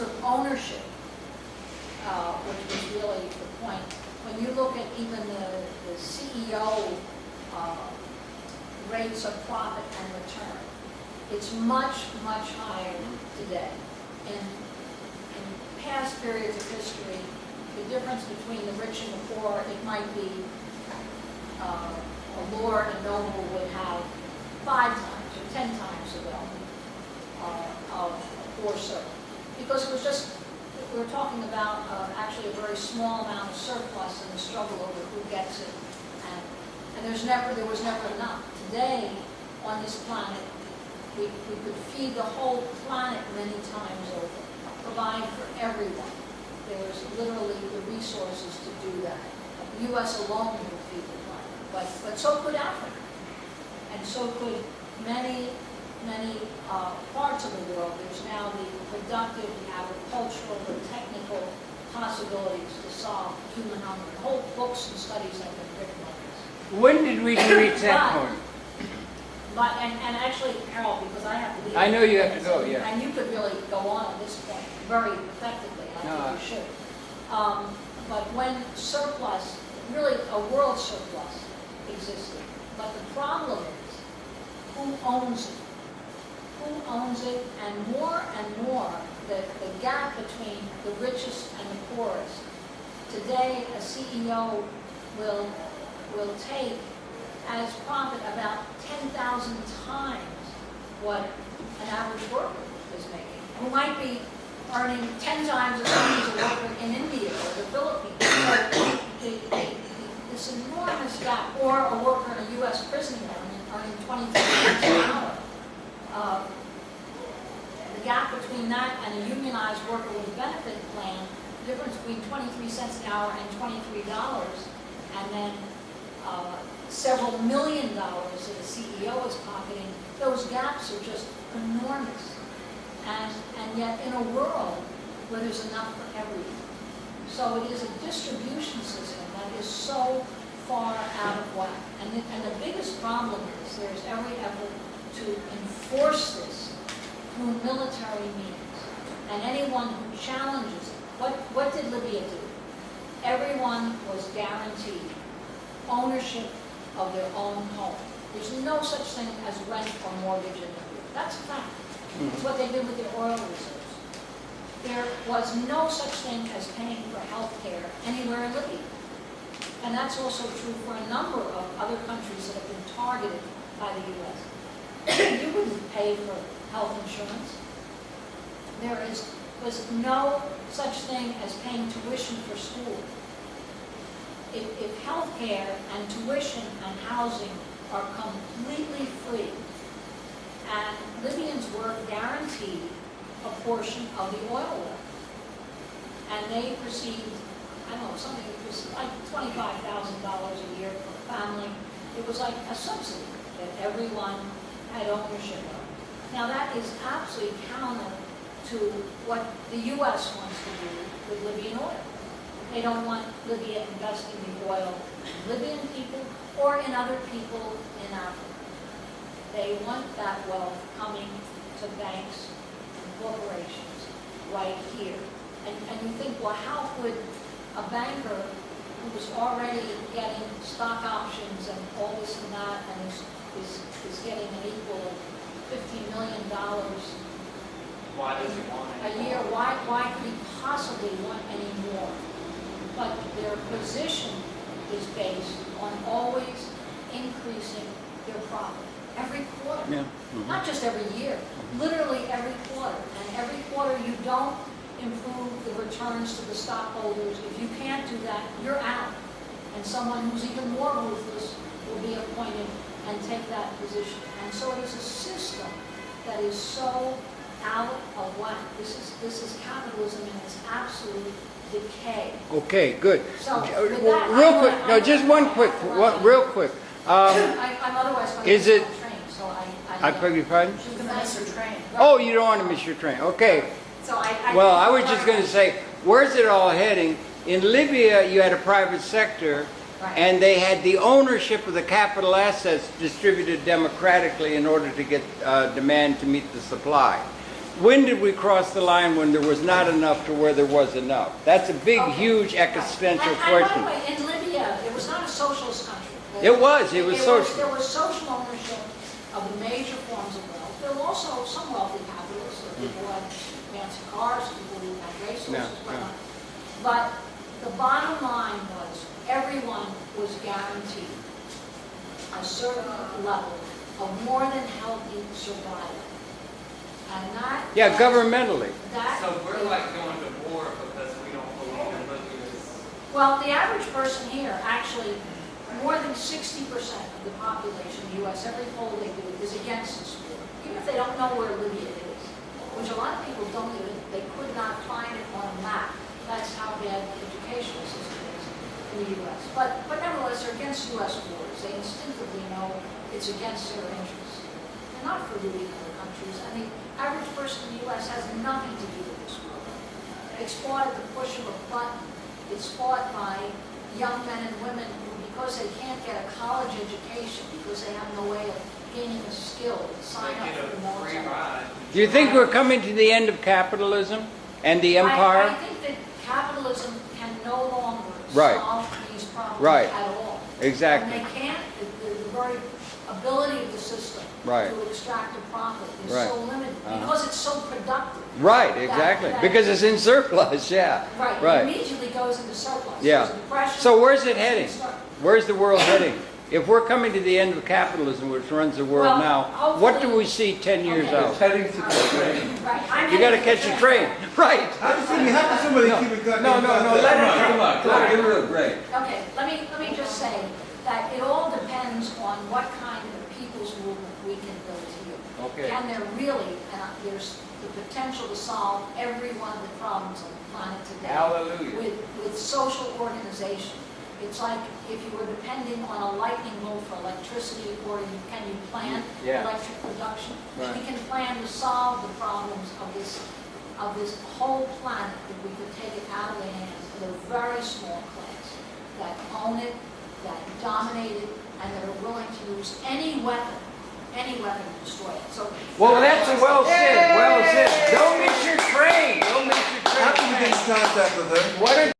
of ownership, which was really the point, when you look at even the CEO rates of profit and return, it's much, much higher today. In past periods of history, the difference between the rich and the poor, it might be a lord and noble would have 5 times or 10 times the wealth of a poor servant. Because it was just, we were talking about actually a very small amount of surplus and the struggle over who gets it. And there was never enough. Today, on this planet, we could feed the whole planet many times over, provide for everyone. There's literally the resources to do that. The U.S. alone would feed the planet, but so could Africa, and so could many parts of the world. There's now the productive, the agricultural, the technical possibilities to solve human hunger. Whole books and studies have been written on this. When did we reach that point? But, and actually, Harold, because I have to leave. I know you have to go, yeah. And you could really go on at this point very effectively, and I think you should. But when surplus, really a world surplus existed, but the problem is, who owns it? Who owns it? And more, the gap between the richest and the poorest. Today, a CEO will take as profit about 10,000 times what an average worker is making, who might be earning 10 times as much as a worker in India or the Philippines. So this enormous gap, or a worker in a U.S. prison earning 23 cents an hour. The gap between that and a unionized worker with a benefit plan, the difference between 23 cents an hour and $23, and then several $1 million that a CEO is pocketing, those gaps are just enormous. And yet in a world where there's enough for everyone. So it is a distribution system that is so far out of whack. And the biggest problem is there's every effort to enforce this through military means. And anyone who challenges it, what did Libya do? Everyone was guaranteed ownership of their own home. There's no such thing as rent or mortgage in Libya. That's a fact. It's what they did with their oil reserves. There was no such thing as paying for health care anywhere in Libya. And that's also true for a number of other countries that have been targeted by the U.S. You wouldn't pay for health insurance. There was no such thing as paying tuition for school. If health care and tuition and housing are completely free, and Libyans were guaranteed a portion of the oil wealth, and they received, I don't know, something that was like $25,000 a year per family. It was like a subsidy that everyone had ownership of. Now that is absolutely counter to what the U.S. wants to do with Libyan oil. They don't want Libya investing the oil in Libyan people or in other people in Africa. They want that wealth coming to banks and corporations right here. And you think, well, how could a banker who was already getting stock options and all this and that and is getting an equal $50 million why does he want a year, why could he possibly want any more? But their position is based on always increasing their profit every quarter, not just every year, literally every quarter. And every quarter you don't improve the returns to the stockholders. If you can't do that, you're out. And someone who's even more ruthless will be appointed and take that position. And so it is a system that is so out of whack. This is capitalism in its absolute decay. Okay, good. So real quick, no, just one quick, real quick. I'm otherwise going to Is it? miss my train, so I beg your pardon? She's going to miss her train. Oh, you don't want to miss your train. Okay. So Well, I was just going to say, where's it all heading? In Libya, you had a private sector, and they had the ownership of the capital assets distributed democratically in order to get demand to meet the supply. when did we cross the line when there was not enough to where there was enough? That's a big, Okay. huge existential And question. by the way, in Libya, it was not a socialist country. It was social. There was social ownership of the major forms of wealth. There were also some wealthy capitalists, people who had fancy cars, people who had resources, whatnot. But the bottom line was everyone was guaranteed a certain level of more than healthy survival. And that... Yeah, governmentally. So we're like going to war because we don't believe in Libya's... Well, the average person here, actually, more than 60% of the population in the U.S., every poll they do is against this war. Even if they don't know where Libya is, which a lot of people don't even, they could not find it on a map. That's how bad the educational system is in the U.S. But nevertheless, they're against U.S. wars. They instinctively know it's against their interests. They're not for looting other countries. And the average person in the U.S. has nothing to do with this war. It's fought at the push of a button. It's fought by young men and women who, because they can't get a college education, because they have no way of gaining a skill to sign up for the military. Do you think we're coming to the end of capitalism and the empire? I think that capitalism can no longer Right. solve these problems Right. at all. Exactly. And they can't, the very ability of the system Right. to extract a profit is Right. so limited because it's so productive. Right, that- exactly. that- Because it's in surplus, yeah. Right, it Right. immediately goes into surplus. Yeah. There's a depression. So where's it heading? Start- Where's the world heading? If we're coming to the end of capitalism, which runs the world Well, now, what do hopefully- we see 10 years Okay. out? It's heading to the train. Right. I'm You got to heading catch a train. Right. You have to somebody keep it going. No, let it Come on, give it a break. Okay, let me just say that it all depends on what kind of people's movement we can build here. Okay. Can there really, there's the potential to solve every one of the problems on the planet today. Hallelujah. With social organization. It's like if you were depending on a lightning bolt for electricity, or can you plan Yeah. electric production? Right. We can plan to solve the problems of this whole planet if we could take it out of the hands of a very small class that own it, that dominate it, and that are willing to use any weapon to destroy it. So, Well, that's well said. Well said. Don't miss your train. Don't miss your train. How can we get in contact with her? What are